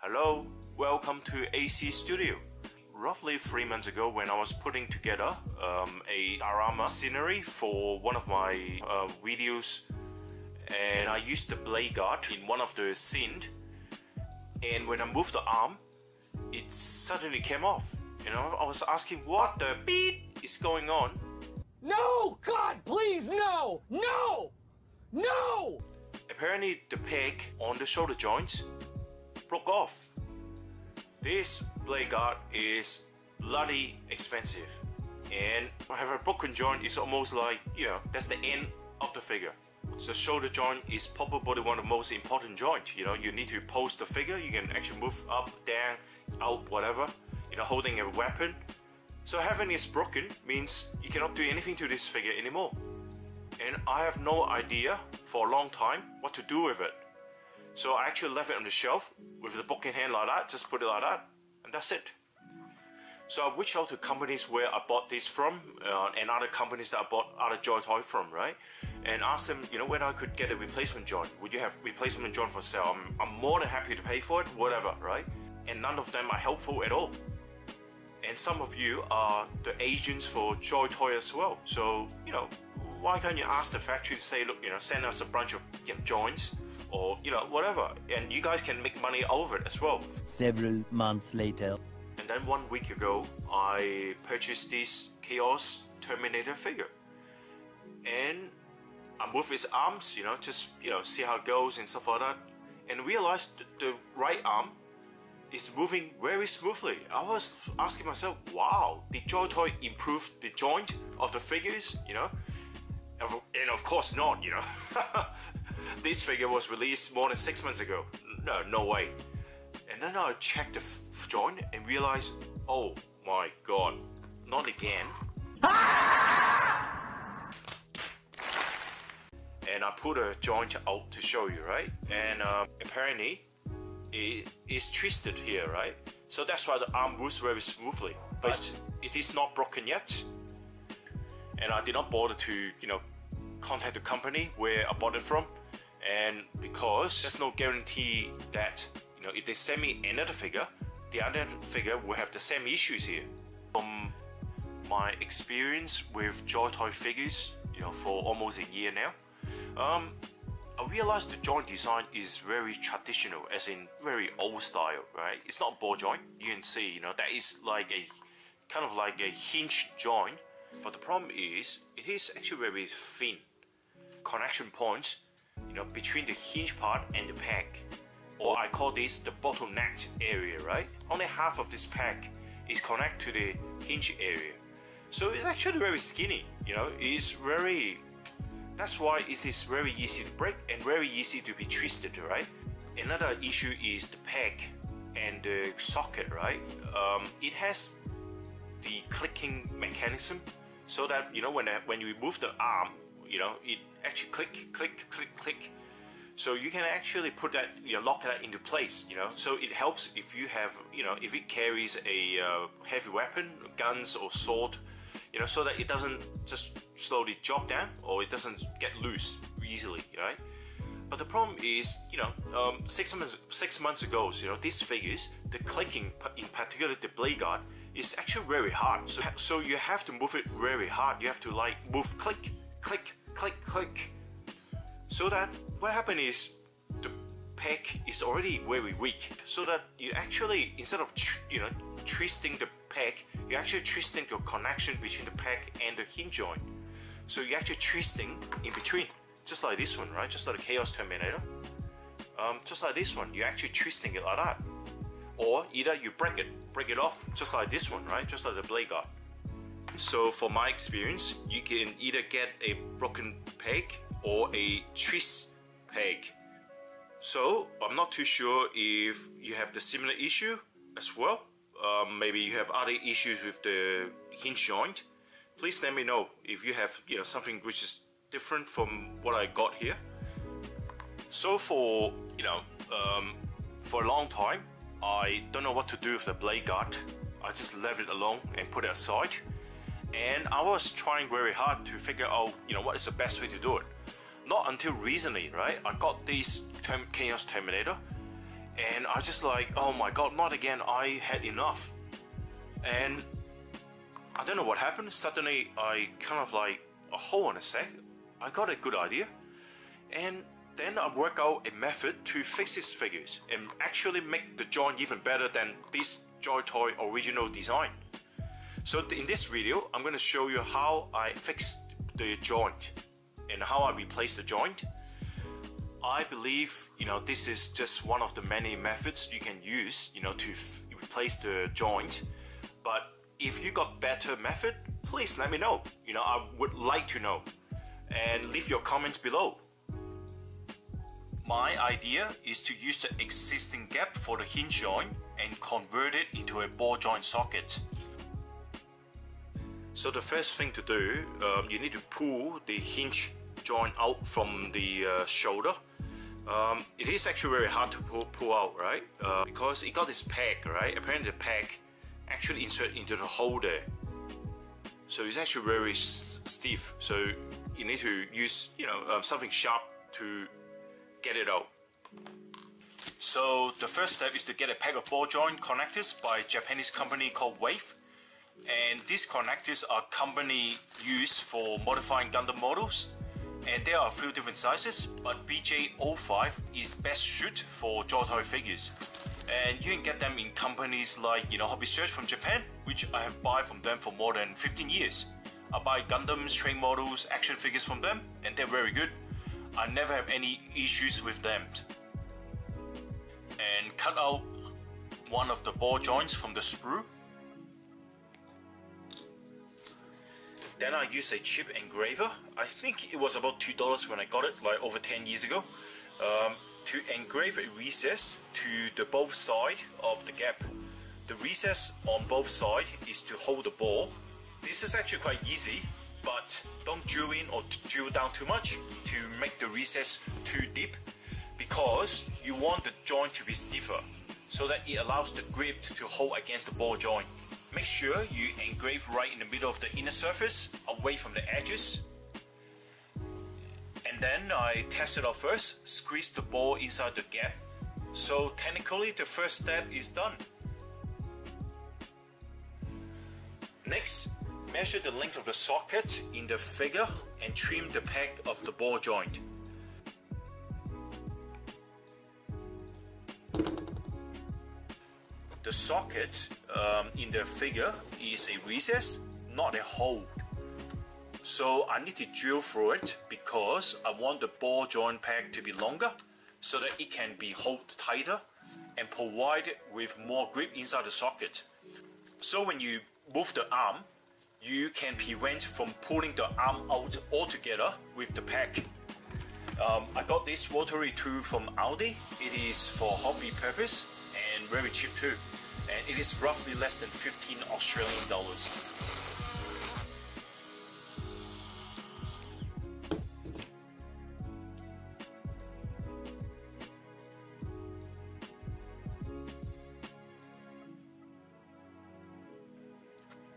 Hello, welcome to AC Studio. Roughly 3 months ago, when I was putting together a diorama scenery for one of my videos, and I used the blade guard in one of the scenes, and when I moved the arm, it suddenly came off. You know, I was asking what the beat is going on. No! God, please, no! No! No! Apparently the peg on the shoulder joints broke off. This blade guard is bloody expensive, and to have a broken joint is almost like, you know, that's the end of the figure. So the shoulder joint is probably one of the most important joints. You know, you need to pose the figure, you can actually move up, down, out, whatever, you know, holding a weapon. So having this broken means you cannot do anything to this figure anymore. And I have no idea for a long time what to do with it. So I actually left it on the shelf with the book in hand like that, just put it like that, and that's it. So I reached out to companies where I bought this from, and other companies that I bought other Joytoy from, right? And asked them, you know, when I could get a replacement joint. Would you have replacement joint for sale? I'm more than happy to pay for it, whatever, right? And none of them are helpful at all. And some of you are the agents for Joytoy as well. So, you know, why can't you ask the factory to say, look, you know, send us a bunch of, you know, joints, or, you know, whatever, and you guys can make money out of it as well. Several months later. And then 1 week ago, I purchased this Chaos Terminator figure, and I moved his arms, you know, just, you know, see how it goes and stuff like that, and realized the right arm is moving very smoothly. I was asking myself, wow, did Joytoy improve the joint of the figures, you know? And of course not, you know. This figure was released more than 6 months ago. No way. And then I checked the joint and realized, oh my god, not again. And I put a joint out to show you, right? And apparently it is twisted here, right? So that's why the arm moves very smoothly. But it is not broken yet. And I did not bother to, you know, contact the company where I bought it from. And because there's no guarantee that, you know, if they send me another figure, the other figure will have the same issues here. From my experience with Joytoy figures, you know, for almost a year now, I realized the joint design is very traditional, as in very old style, right? It's not a ball joint. You can see, you know, that is like a kind of like a hinge joint, but the problem is it is actually very thin connection points, you know, between the hinge part and the peg, or I call this the bottleneck area, right? Only half of this peg is connected to the hinge area, so it's actually very skinny, you know. It's very, that's why it is very easy to break and very easy to be twisted, right? Another issue is the peg and the socket, right? It has the clicking mechanism, so that, you know, when you move the arm, you know, it actually click. So you can actually put that, you know, lock that into place, you know. So it helps if you have, you know, if it carries a heavy weapon, guns or sword, you know, so that it doesn't just slowly drop down or it doesn't get loose easily, right? But the problem is, you know, 6 months ago, you know, these figures, the clicking, in particular the blade guard, is actually very hard. So you have to move it very hard. You have to like move click, so that what happened is the peg is already very weak, so that you actually, instead of, you know, twisting the peg, you're actually twisting your connection between the peg and the hinge joint. So you're actually twisting in between, just like this one, right? Just like the Chaos Terminator. Just like this one, you're actually twisting it like that. Or either you break it off, just like this one, right? Just like the blade guard. So for my experience, you can either get a broken peg or a twist peg. So I'm not too sure if you have the similar issue as well. Maybe you have other issues with the hinge joint. Please let me know if you have, you know, something which is different from what I got here. So for, you know, for a long time, I don't know what to do with the blade guard. I just left it alone and put it aside. And I was trying very hard to figure out, you know, what is the best way to do it. Not until recently, right? I got this Chaos Terminator, And I just like, oh my god, not again, I had enough. And I don't know what happened, suddenly I kind of like, hold on a sec, I got a good idea. And then I work out a method to fix these figures and actually make the joint even better than this Joytoy original design. So in this video, I'm going to show you how I fixed the joint and how I replaced the joint. I believe, this is just one of the many methods you can use, to replace the joint. But if you got better method, please let me know. I would like to know. And leave your comments below. My idea is to use the existing gap for the hinge joint and convert it into a ball joint socket. So the first thing to do, you need to pull the hinge joint out from the shoulder. It is actually very hard to pull out, right? Because it got this peg, right? Apparently the peg actually insert into the hole there. So it's actually very stiff. So you need to use, something sharp to get it out. So the first step is to get a pack of ball joint connectors by a Japanese company called Wave. And these connectors are company used for modifying Gundam models. And there are a few different sizes, but BJ05 is best suited for Joytoy figures. And you can get them in companies like, Hobby Search from Japan, which I have bought from them for more than 15 years. I buy Gundams, train models, action figures from them, and they're very good. I never have any issues with them. And cut out one of the ball joints from the sprue. Then I use a chip engraver. I think it was about $2 when I got it, like over 10 years ago, to engrave a recess to the both side of the gap. The recess on both sides is to hold the ball. This is actually quite easy, but don't drill in or drill down too much to make the recess too deep, because you want the joint to be stiffer so that it allows the grip to hold against the ball joint. Make sure you engrave right in the middle of the inner surface, away from the edges. And then I test it out first, squeeze the ball inside the gap. So technically the first step is done. Next, measure the length of the socket in the figure and trim the peg of the ball joint. The socket in the figure is a recess, not a hole. So I need to drill through it because I want the ball joint peg to be longer so that it can be held tighter and provide it with more grip inside the socket. So when you move the arm, you can prevent from pulling the arm out altogether with the peg. I got this rotary tool from Aldi. It is for hobby purpose and very cheap too. And it is roughly less than 15 Australian dollars.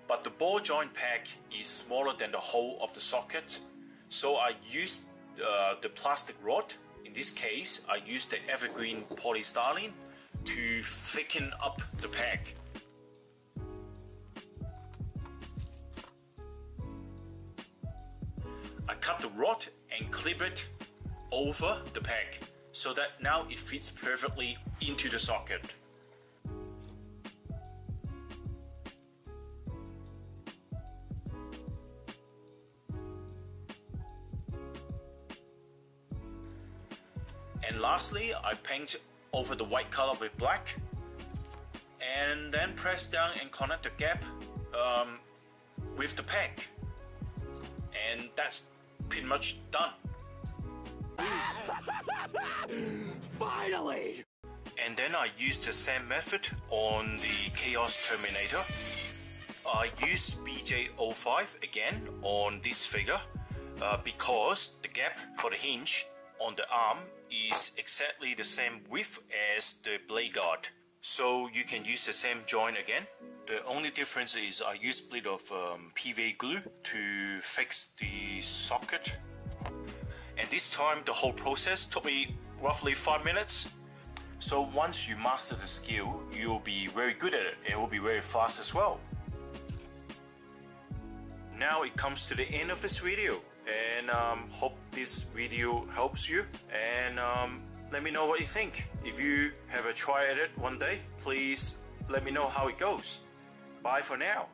But the ball joint peg is smaller than the hole of the socket, so I used the plastic rod. In this case, I used the evergreen polystyrene to thicken up the peg. I cut the rod and clip it over the peg so that now it fits perfectly into the socket. And lastly, I paint over the white color with black, and then press down and connect the gap with the peg, and that's pretty much done. Finally! And then I used the same method on the Chaos Terminator. I used BJ05 again on this figure because the gap for the hinge on the arm is exactly the same width as the blade guard. So you can use the same joint again. The only difference is I used a bit of PVA glue to fix the socket. And this time the whole process took me roughly 5 minutes. So once you master the skill, you'll be very good at it. It will be very fast as well. Now it comes to the end of this video, and hope this video helps you, and let me know what you think. If you have a try at it one day, please let me know how it goes. Bye for now.